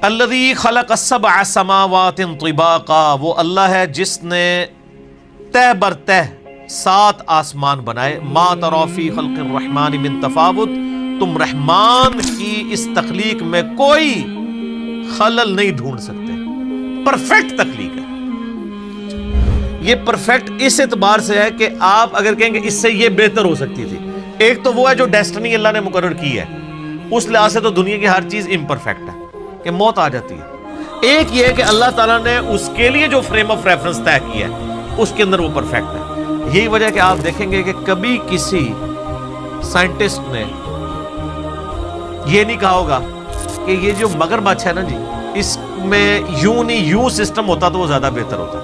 الذی خلق السبع سماوات طباقا، وہ اللہ ہے جس نے تہ بر تہ 7 آسمان بنائے. ما تری فی خلق الرحمن من تفاوت، تم رحمان کی اس تخلیق میں کوئی خلل نہیں ڈھونڈ سکتے. پرفیکٹ تخلیق ہے. یہ پرفیکٹ اس اعتبار سے ہے کہ آپ اگر کہیں کہ اس سے یہ بہتر ہو سکتی تھی. ایک تو وہ ہے جو ڈیسٹنی اللہ نے مقرر کی ہے، اس لحاظ سے تو دنیا کی ہر چیز امپرفیکٹ ہے کہ موت آ جاتی ہے. ایک یہ ہے کہ اللہ تعالیٰ نے اس کے لیے جو فریم آف ریفرنس طے کیا ہے اس کے اندر وہ پرفیکٹ ہے. یہی وجہ ہے کہ آپ دیکھیں گے کہ کبھی کسی سائنٹسٹ نے یہ نہیں کہا ہوگا کہ یہ جو مگرمچھ ہے نا جی، اس میں یوں نہیں یوں سسٹم ہوتا تو وہ زیادہ بہتر ہوتا.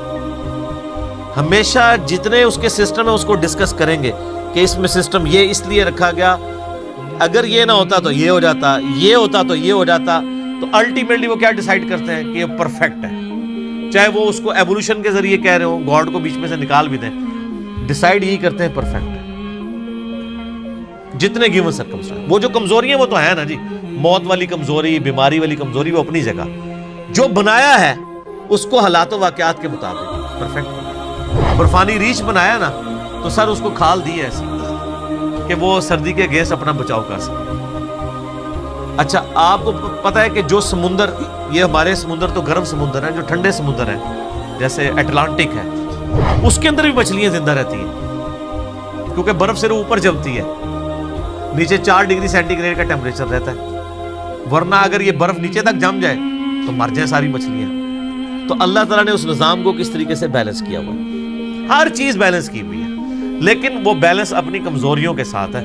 ہمیشہ جتنے اس کے سسٹم ہے اس کو ڈسکس کریں گے کہ اس میں سسٹم یہ اس لیے رکھا گیا، اگر یہ نہ ہوتا تو یہ ہو جاتا، یہ ہوتا تو یہ ہو جاتا. تو الٹیمیٹلی وہ کیا ڈیسائیڈ کرتے ہیں کہ یہ پرفیکٹ ہے. چاہے وہ اس کو ایوولوشن کے ذریعے کہہ رہے ہو، گاڈ کو بیچ میں سے نکال بھی دیں، ڈیسائیڈ یہی کرتے ہیں پرفیکٹ ہے. جتنے گیون سرکمسٹانس، وہ جو کمزوری ہیں وہ تو ہے نا جی، موت والی کمزوری، بیماری والی کمزوری، وہ اپنی جگہ. جو بنایا ہے اس کو حالات و واقعات کے مطابق پرفیکٹ. برفانی ریچھ بنایا نا تو سر اس کو کھال دی ہے ایسی کہ وہ سردی کے گیس اپنا بچاؤ کر سکے. اچھا آپ کو پتا ہے کہ جو سمندر، یہ ہمارے سمندر تو گرم سمندر ہیں، جو ٹھنڈے سمندر ہیں جیسے اٹلانٹک ہے، اس کے اندر بھی مچھلیاں زندہ رہتی ہیں کیونکہ برف سے اوپر جمتی ہے. نیچے 4 ڈگری سینٹی گریڈ کا ٹیمپریچر رہتا ہے، ورنہ اگر یہ برف نیچے تک جم جائے تو مر جائیں ساری مچھلیاں. تو اللہ تعالیٰ نے اس نظام کو کس طریقے سے بیلنس کیا ہوا ہے. ہر چیز بیلنس کی ہوئی ہے، لیکن وہ بیلنس اپنی کمزوریوں کے ساتھ ہے.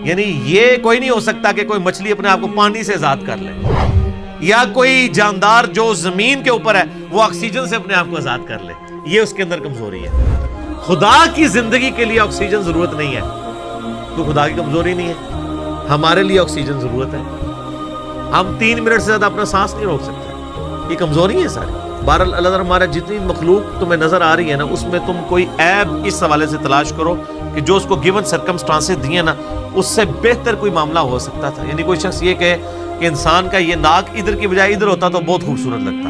یعنی یہ کوئی نہیں ہو سکتا کہ کوئی مچھلی اپنے آپ کو پانی سے آزاد کر لے، یا کوئی جاندار جو زمین کے اوپر ہے وہ آکسیجن سے اپنے آپ کو آزاد کر لے. یہ اس کے اندر کمزوری ہے. خدا کی زندگی کے لیے آکسیجن ضرورت نہیں ہے تو خدا کی کمزوری نہیں ہے. ہمارے لیے آکسیجن ضرورت ہے. ہم 3 منٹ سے زیادہ اپنا سانس نہیں روک سکتے. یہ کمزوری ہے ساری. بہرحال اللہ تعالیٰ ہمارا جتنی مخلوق تمہیں نظر آ رہی ہے نا، اس میں تم کوئی عیب اس حوالے سے تلاش کرو کہ جو اس کو گیون سرکمسٹانسز دیے نا، اس سے بہتر کوئی معاملہ ہو سکتا تھا. یعنی کوئی شخص یہ کہے کہ انسان کا یہ ناک ادھر کی بجائے ادھر ہوتا تو بہت خوبصورت لگتا،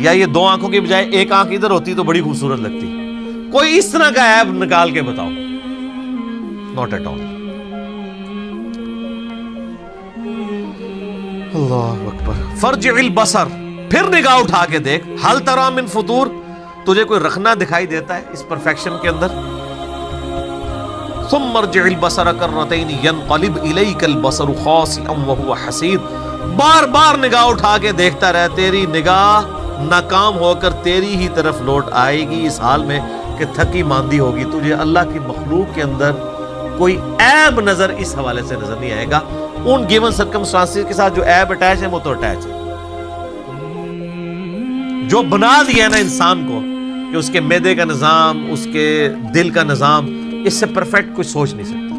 یا یہ 2 آنکھوں کی بجائے 1 آنکھ ادھر ہوتی تو بڑی خوبصورت لگتی. کوئی اس طرح کا عیب نکال کے بتاؤ. Not at all. اللہ اکبر. فرجع البصر، پھر نگاہ اٹھا کے دیکھ. ہل تری من فطور، تجھے کوئی رخنا دکھائی دیتا ہے اس پرفیکشن کے اندر؟ ثم ارجع البصر کرتین ينقلب الیک البصر خاسئا وهو حسیر. بار بار نگاہ اٹھا کے دیکھتا رہ، تیری نگاہ ناکام ہو کر تیری ہی طرف لوٹ آئے گی اس حال میں کہ تھکی ماندی ہوگی. تجھے اللہ کی مخلوق کے اندر کوئی عیب نظر اس حوالے سے نظر نہیں آئے گا. ان گیون سرکمسٹانسز کے ساتھ جو عیب اٹیچ ہے وہ تو اٹیچ ہے. جو بنا دیا نا انسان کو کہ اس کے معدے کا نظام، اس کے دل کا نظام، اس سے پرفیکٹ کوئی سوچ نہیں سکتا.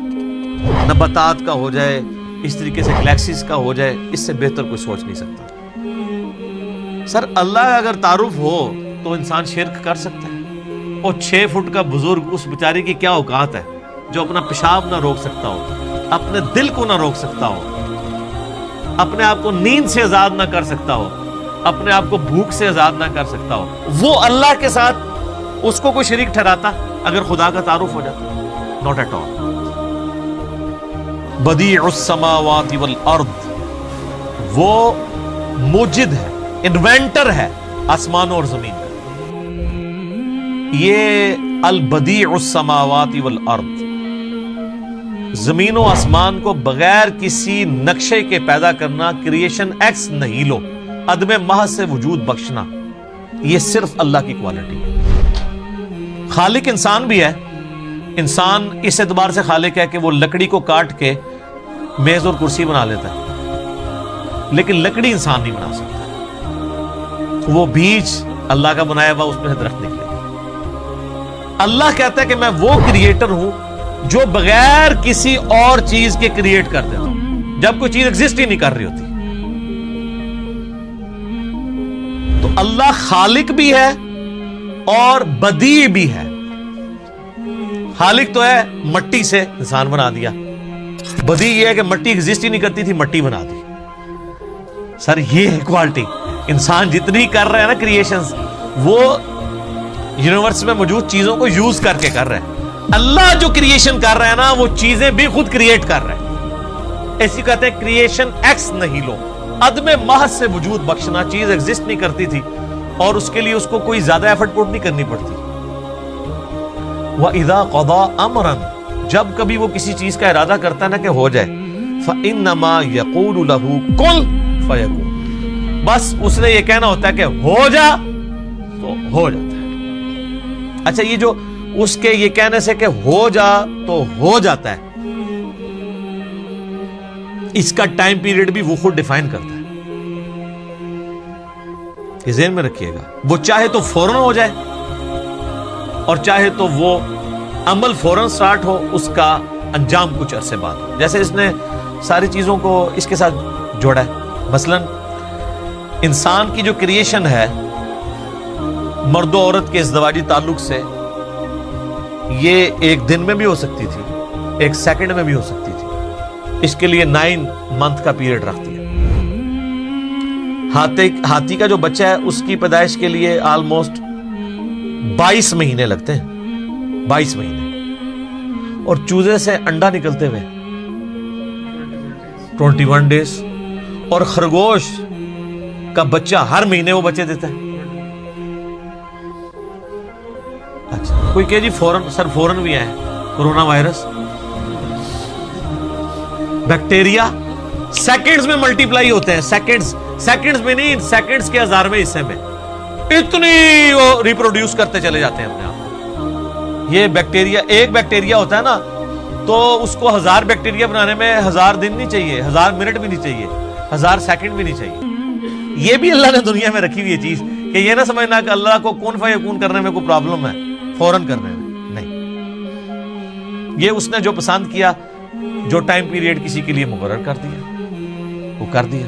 نباتات کا ہو جائے، اس طریقے سے گلیکسیز کا ہو جائے، اس سے بہتر کوئی سوچ نہیں سکتا. سر اللہ کا اگر تعارف ہو تو انسان شرک کر سکتا ہے. اور 6 فٹ کا بزرگ، اس بیچارے کی کیا اوقات ہے جو اپنا پیشاب نہ روک سکتا ہو، اپنے دل کو نہ روک سکتا ہو، اپنے آپ کو نیند سے آزاد نہ کر سکتا ہو، اپنے آپ کو بھوک سے آزاد نہ کر سکتا ہو. وہ اللہ کے ساتھ اس کو کوئی شریک ٹھہراتا اگر خدا کا تعارف ہو جاتا؟ Not at all. بدیع السماوات والارض، وہ موجد ہے، انوینٹر ہے آسمانوں اور زمین کا. یہ البدیع السماوات والارض، زمین و آسمان کو بغیر کسی نقشے کے پیدا کرنا، کریشن ایکس نہیلو، عدم محض سے وجود بخشنا، یہ صرف اللہ کی کوالٹی ہے. خالق انسان بھی ہے. انسان اس اعتبار سے خالق ہے کہ وہ لکڑی کو کاٹ کے میز اور کرسی بنا لیتا ہے، لیکن لکڑی انسان نہیں بنا سکتا. وہ بیج اللہ کا بنایا ہوا، اس میں سے درخت نکلے. اللہ کہتا ہے کہ میں وہ کریٹر ہوں جو بغیر کسی اور چیز کے کریٹ کر دیتا ہوں، جب کوئی چیز ایگزسٹ ہی نہیں کر رہی ہوتی. تو اللہ خالق بھی ہے اور بدیع بھی ہے. خالق تو ہے، مٹی سے انسان بنا دیا. بدیع یہ ہے کہ مٹی ایگزسٹ ہی نہیں کرتی تھی، مٹی بنا دی. سر یہ ہے کوالٹی. انسان جتنی کر رہے ہیں نا کریشنز, وہ یونیورس میں موجود چیزوں کو یوز کر کے کر رہے ہیں. اللہ جو کریشن کر رہا ہے نا, وہ چیزیں بھی خود کریٹ کر رہے ہیں. ایسی کہتے ہیں کریشن ایکس نہیں لو, عدم محض سے وجود بخشنا. چیز ایگزسٹ نہیں کرتی تھی اور اس کے لیے اس کو کوئی زیادہ ایفرٹ پٹ نہیں کرنی پڑتی. وَإِذَا قَضَى أَمْرًا, جب کبھی وہ کسی چیز کا ارادہ کرتا ہے نا کہ ہو جائے, فَإِنَّمَا يَقُولُ لَهُ كُن فَيَكُونُ, بس اس نے یہ کہنا ہوتا ہے کہ ہو جا تو ہو جاتا ہے. اچھا, یہ جو اس کے یہ کہنے سے کہ ہو جا تو ہو جاتا ہے, اس کا ٹائم پیریڈ بھی وہ خود ڈیفائن کرتا ہے. یہ ذہن میں رکھیے گا. وہ چاہے تو فوراً ہو جائے اور چاہے تو وہ عمل فوراً سٹارٹ ہو, اس کا انجام کچھ عرصے بعد ہو. جیسے اس نے ساری چیزوں کو اس کے ساتھ جوڑا ہے. مثلا انسان کی جو کریشن ہے مرد و عورت کے ازدواجی تعلق سے, یہ ایک دن میں بھی ہو سکتی تھی, ایک سیکنڈ میں بھی ہو سکتی تھی. اس کے لیے 9 منتھ کا پیریڈ رکھتی ہے. ہاتھی کا جو بچہ ہے اس کی پیدائش کے لیے آلموسٹ 22 مہینے لگتے ہیں, 22 مہینے. اور چوزے سے انڈا نکلتے ہوئے 21 ڈیز. اور خرگوش کا بچہ ہر مہینے وہ بچے دیتا ہے. اچھا, کوئی کہ جی فورن, سر فورن بھی آئے کورونا وائرس. بیکٹیریا سیکنڈز میں ملٹیپلائی ہوتے ہیں, سیکنڈز میں نہیں, سیکنڈز کے 1000ویں حصے میں اتنی وہ ریپروڈیوس کرتے چلے جاتے ہیں اپنے آپ. یہ بیکٹیریا, ایک بیکٹیریا ہوتا ہے نا, تو اس کو 1000 بیکٹیریا بنانے میں 1000 دن نہیں چاہیے, 1000 منٹ بھی نہیں چاہیے, 1000 سیکنڈ بھی نہیں چاہیے. یہ بھی اللہ نے دنیا میں رکھی ہوئی یہ چیز کہ یہ نہ سمجھنا کہ اللہ کو کون فیکون کرنے میں کوئی پرابلم ہے, فوراً کرنے میں نہیں. یہ اس نے جو پسند کیا, جو ٹائم پیریڈ کسی کے لیے مقرر کر دیا, وہ کر دیا.